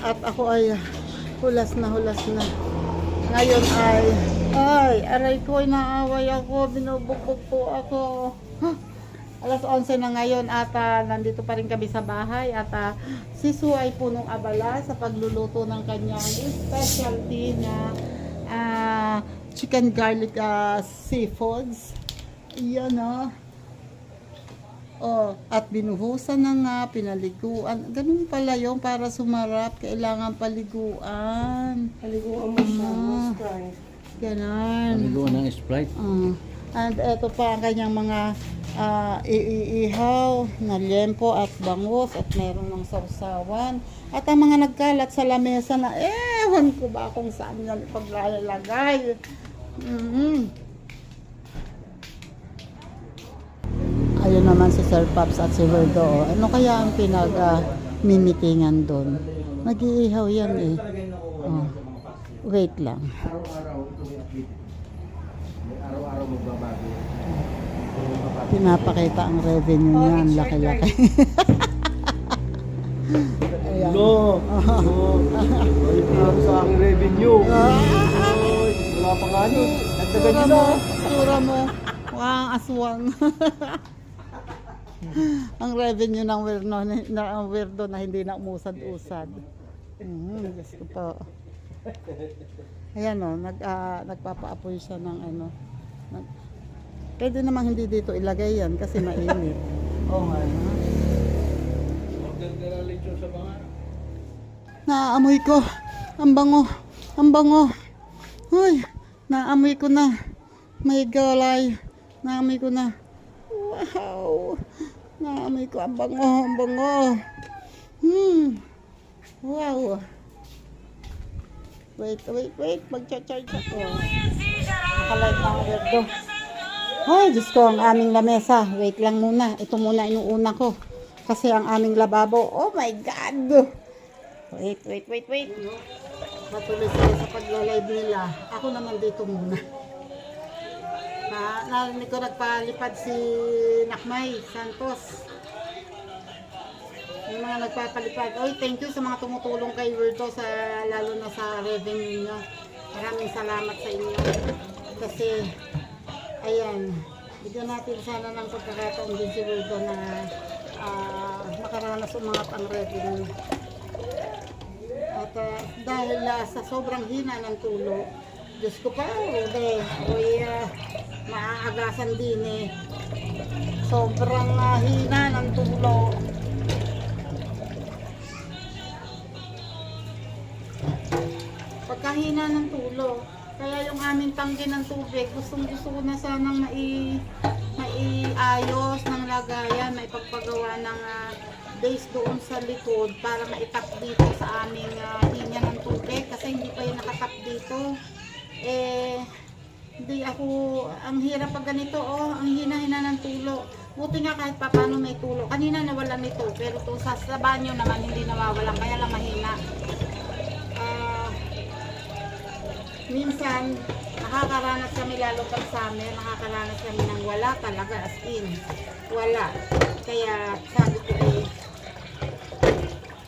at ako ay hulas na. Ngayon ay, aray ko, naaway ako, binubugbog po ako. Alas 11 na ngayon at nandito pa rin kami sa bahay at si Sue ay punong abala sa pagluluto ng kanyang specialty na chicken garlic seafoods. Iyan at binuhusan na nga, pinaliguan. Ganun pala yung para sumarap, kailangan paliguan. Paliguan mo siya, Sprite. Ganon. Paliguan ng Sprite. And eto pa ang kanyang mga iihaw na liempo at bangus at meron ng sausawan. At ang mga nagkalat sa lamesa na ewan ko ba kung saan nila ipaglalagay. Ayun naman si Sir Pops at si Verdo. Ano kaya ang pinag-mimitingan doon? Mag-iihaw yan eh. Wait lang. Araw-araw magbabago. Pinapakita ang revenue niyan, laki-laki. Ayan. No! Sa aking revenue. Wala pa nga nun. Nagdagan nyo na. Tsura mo. Mukhang aswang. Ang revenue ng weirdo na hindi na umusad-usad. Diyos ko po. Ayan nagpapaapoy siya ng pwede namang hindi dito ilagay yan kasi mainit. Oo nga. Magdadalito sa mga. Naamoy ko. Ang bango. Ang bango. Uy, naamoy ko na. May galay. Naamoy ko na. Wow. Naamoy ko. Ang bango. Ang bango. Wow. Wait. Mag-charge ako. Nakalight na ang weirdo. Ay, Diyos ko, ang aming lamesa. Wait lang muna. Ito muna inuuna ko. Kasi ang aming lababo, oh my God! Wait. Matuloy sila sa pag-live nila. Ako naman dito muna. Narinig ko nagpalipad si Nakmay Santos. Yung mga nagpapalipad. Oy, thank you sa mga tumutulong kay Werdo lalo na sa revenue nyo. Maraming salamat sa inyo. Kasi ayan, bigyan natin sana ng pagkakataon din si Werdo na makaranas umangat ang revenue. At dahil sa sobrang hina ng tulo, Diyos ko pa, maaagasan din eh. Sobrang hina ng tulo. Pagkahina ng tulo, kaya yung aming tangke ng tubig, gusto ko na sanang maiayos ng lagayan, maipagpagawa ng base doon sa likod para maitap dito sa aming linya ng tubig kasi hindi pa yung nakatap dito. Hindi ako, ang hirap pag ganito, ang hina-hina ng tulo. Buti nga kahit pa paano may tulo. Kanina nawala nito, pero to sa banyo naman hindi nawawala, kaya lang mahina. Minsan, nakakaranas kami lalo pag summer, nakakaranas kami ng wala talaga, as in, wala. Kaya sabi ko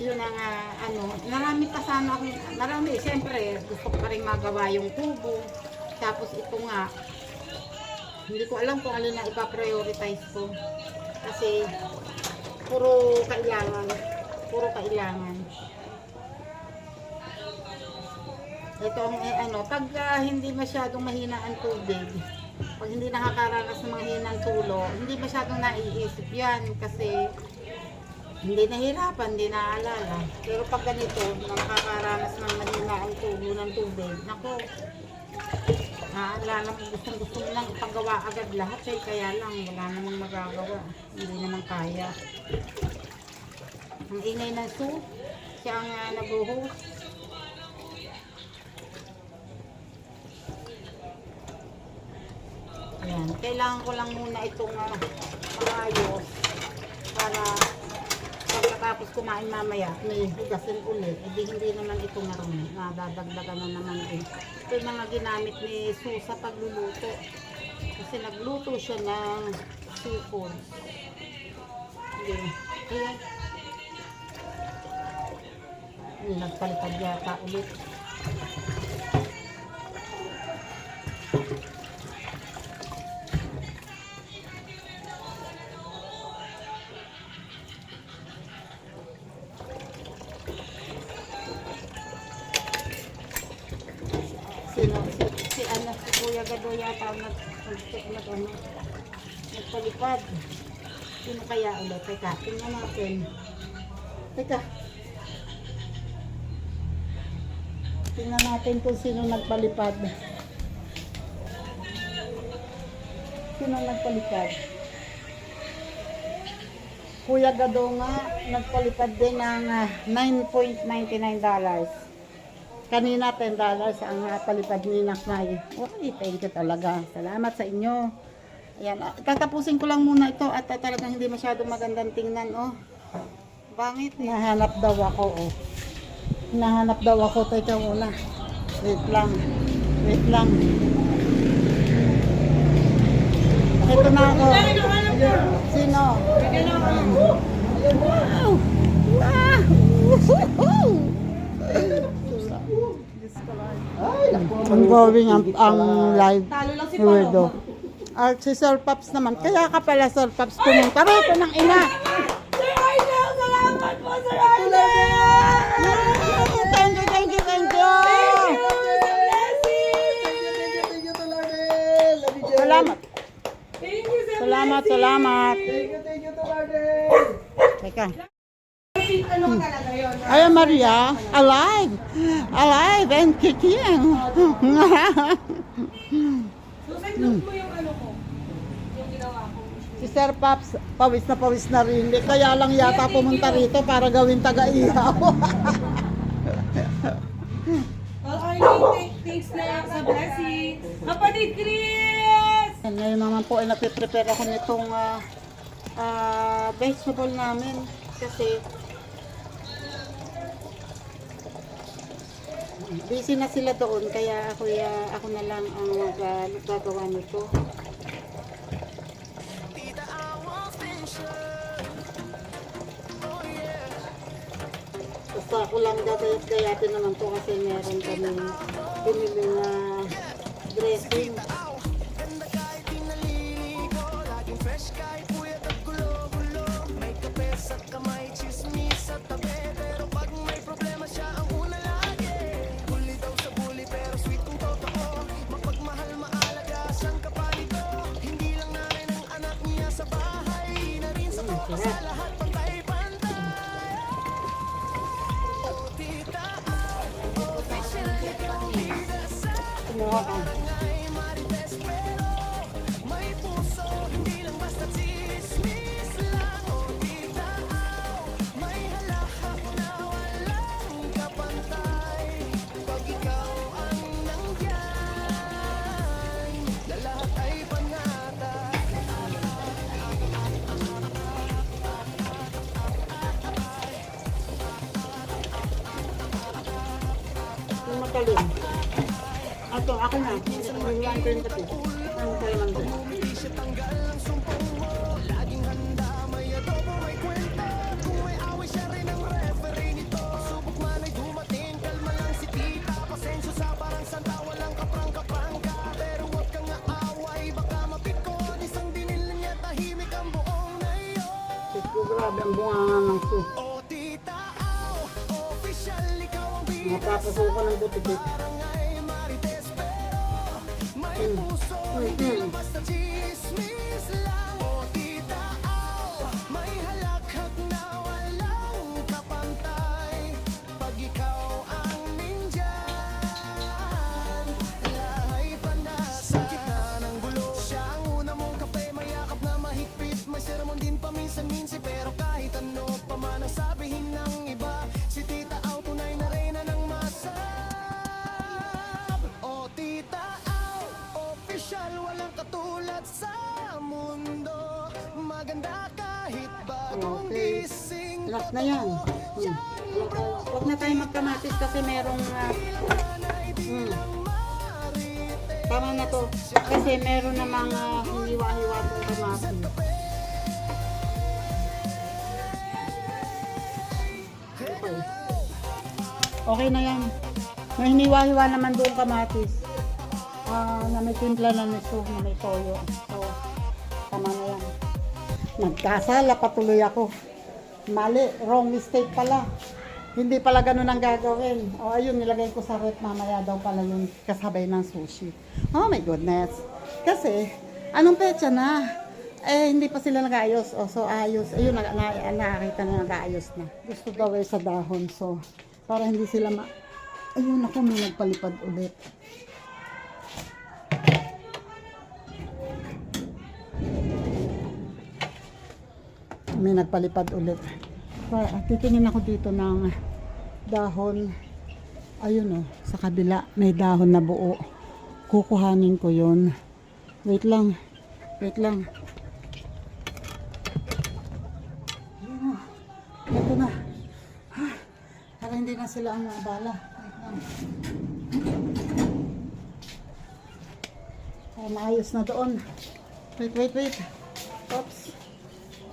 yun ang marami pa sana akong, siyempre, gusto ko pa rin magawa yung tubo. Tapos ito nga, hindi ko alam kung alin na ipa-prioritize ko. Kasi, puro kailangan. Ito ang pag hindi masyadong mahina ang tubig, pag hindi nakakaranas ng mga hinang tulo, hindi masyadong naiisip yan kasi hindi nahirapan, hindi naaalala. Pero pag ganito, nakakaranas ng mahina ang tulo ng tubig, nako, naaalala mo, gusto mo lang ipagawa agad lahat kaya lang, wala namang magagawa, hindi naman kaya. Ang ingay ng Sue, siya ang nag-host. Ayan, kailangan ko lang muna itong maayos para pagkatapos kumain mamaya may hugasin ulit. Hindi naman ito marami, nadadagdagan na naman eh. Ito yung mga ginamit ni Sue sa pagluluto kasi nagluto siya ng seafood. Ayan. Nagpalipad yata ulit. Si Kuya Gado yata nagpalipad. Sino kaya ulit? Teka, tingnan natin. Teka. Tingnan natin kung sino nagpalipad. Sino nagpalipad? Kuya Gado nga, nagpalipad din ng $9.99. Kanina $10 ang palipad ni Naknay. Okay, thank you talaga. Salamat sa inyo. Ayan, tatapusin ko lang muna ito at talagang hindi masyadong magandang tingnan, oh. Bangit. Nahanap daw ako, oh. Nahanap daw ako. Teka muna. Wait lang. Wait lang. Ito na ako. Sino? Wow! Wow! Woohoo! Ongoing ang live ni Weirdo. At si Sir Pops naman. Kaya ka pala, Sir Pops, pumunta rito ng ina. Sir Idol! Salamat po, Sir Idol! Thank you, thank you, thank you. Salamat. Thank you, Sir Salamat, salamat. Thank you, Lorde. Teka. Ano ka talaga yun? Ay, Maria, alive! Alive and kicking! Susan, look mo yung ano ko. Yung ginawa ko. Si Sir Pops, pawis na rin. Kaya lang yata pumunta rito para gawin taga-ihaw. Okay, thanks na sa blessing. Kapatid Chris! Ngayon naman po ay napiprepare ako nitong vegetable namin. Kasi busy na sila doon, kaya ako na lang ang gagawa nito. Basta ako lang gagayat-gayatin naman to kasi meron kami pinili na dressing. Kumuha ka. Yung matalim. Ito, ako na. Naglaan ko yung kape. Ano ka naman doon? Grabe ang bunganga ng soup. Napapasuko ng buti-buti. Pero kahit ano pa man ang sabihin ng iba, si Tita Au tunay na reyna ng masarap. O Tita Au, official, walang katulad sa mundo. Maganda kahit bagong Okay. gising. Last na yan. Huwag na tayo magkamatis kasi merong tama na to. Kasi meron na mga hiniwa-hiwa itong kamatis. Okay. Okay na yan. May hiniwa-hiwa naman doon kamatis. Na may timpla na nito, na may toyo. So, tama na yan. Nagkasala patuloy ako. Mali, wrong mistake pala. Hindi pala ganun ang gagawin. O ayun, nilagay ko sa rep, mamaya daw pala yung kasabay ng sushi. Oh my goodness. Kasi, anong petsa na? Hindi pa sila nag-ayos. O, so ayos. Ayun, nakakita na nag-ayos na. Gusto daw sa dahon. So, para hindi sila ayun ako, may nagpalipad ulit. May nagpalipad ulit. Titingin ako dito ng dahon. Ayun sa kabila may dahon na buo. Kukuhanin ko yun. Wait lang. Ayun ito na. Para hindi na sila ang abala. Maayos na doon. Wait. Oops.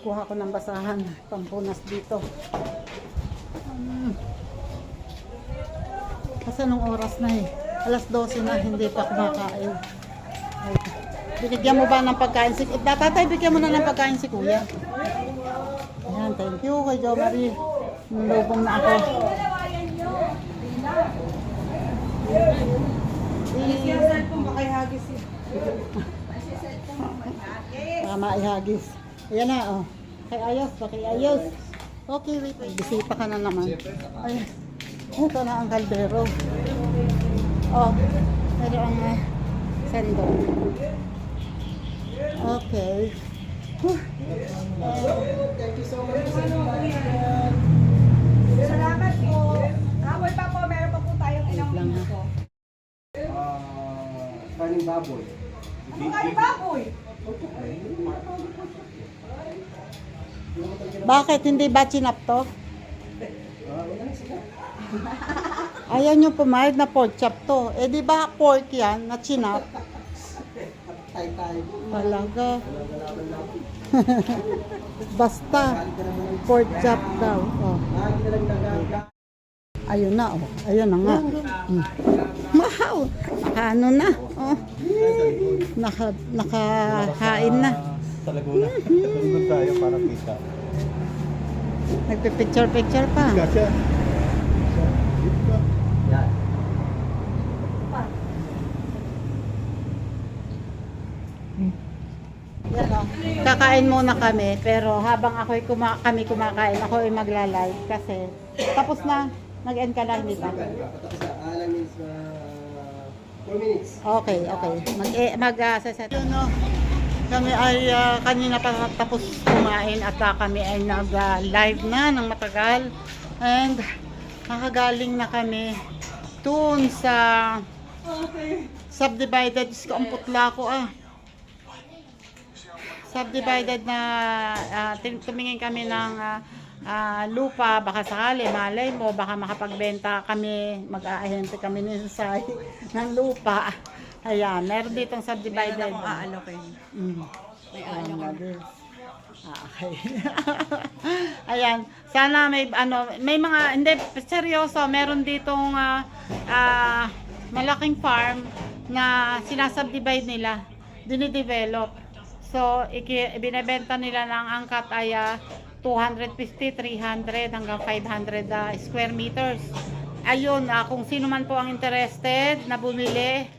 Kuha ko ng basahan, pampunas dito. Kasi nung oras na alas 12 na, hindi pa kumakain. Bigyan mo ba ng pagkain si Tatay, bigyan mo na ng pagkain si Kuya. Ayan, thank you kay Jo Marie. Nalubong na ako. Tama, ihagis. Ayan na, Pakiayos. Okay, wait. Bisita ka na naman. Ay, ito na ang kaldero. Pero ang sando. Okay. Thank you so much. Salamat po. Habol pa po, meron pa po tayong ilang lang, ha? minuto. Kaning baboy. Ano kayo baboy? Bakit hindi ba chinap to? Ayaw nyo pumayag na pork chop to. Di ba pork yan na chinap? Talaga. Basta. Pork chop daw. Ayun na, Ayun na nga. Wow! Ano na, Nakakain na. Sa Laguna. Doon tayo para kita. Nagpipicture pa. Gotcha. Yan. Kakain muna kami, pero habang kami kumakain, ako ay magla-live kasi tapos na. Nag-end ka na, hindi pa? Patapos sa alam is 4 minutes. Okay. Mag-set. Kami ay kanina pa tapos kumain at kami ay nag-live na ng matagal. And nakagaling na kami dun sa subdivided. Ang putla ko Subdivided na tumingin kami ng lupa, baka sakali, malay mo, baka makapagbenta kami, mag-aahente kami ng say ng lupa. Ayan, meron ditong subdivided. Meron akong aalokin. May aalokin. Okay. Ayan, sana may mga, hindi, seryoso, meron ditong malaking farm na sinasubdivide nila, dinidevelop. So, binebenta nila ng angkat ay 250, 300 hanggang 500 square meters. Ayun, kung sino man po ang interested na bumili,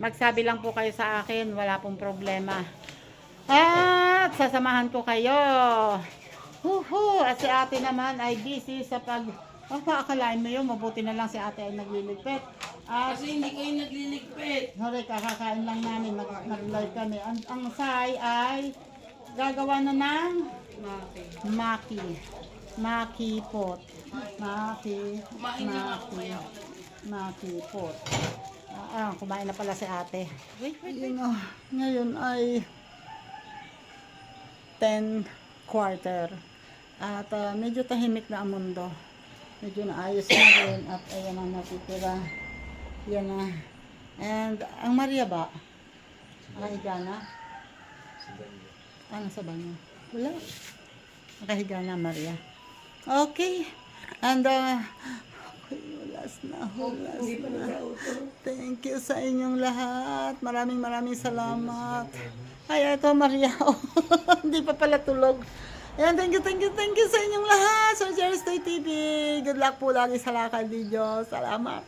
magsabi lang po kayo sa akin, wala pong problema. At sasamahan ko kayo. At si ate naman ay busy sa akalain mo yun, mabuti na lang si ate ay nagliligpit. Kasi hindi kayo nagliligpit. Sorry, kakakain lang namin, nag-live kami. Ang say ay gagawa na ng Maki pot. Maki pot. Kumain na pala si ate. Wait. Ngayon ay 10:15. At medyo tahimik na ang mundo. Medyo naayos na rin. At ayan ang natitira. Yan na. And ang Maria ba? Nakahiga na? Nasa banyo? Wala. Nakahiga na Maria. Okay. And wala Hulas na, hulas na. Thank you sa inyong lahat. Maraming salamat. Ay, ito Maria. Hindi pa pala tulog. Ayan, thank you sa inyong lahat. So, Jerry's Toy TV. Good luck po lagi sa lakad ninyo. Salamat.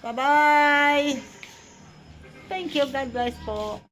Bye-bye. Thank you. God bless po.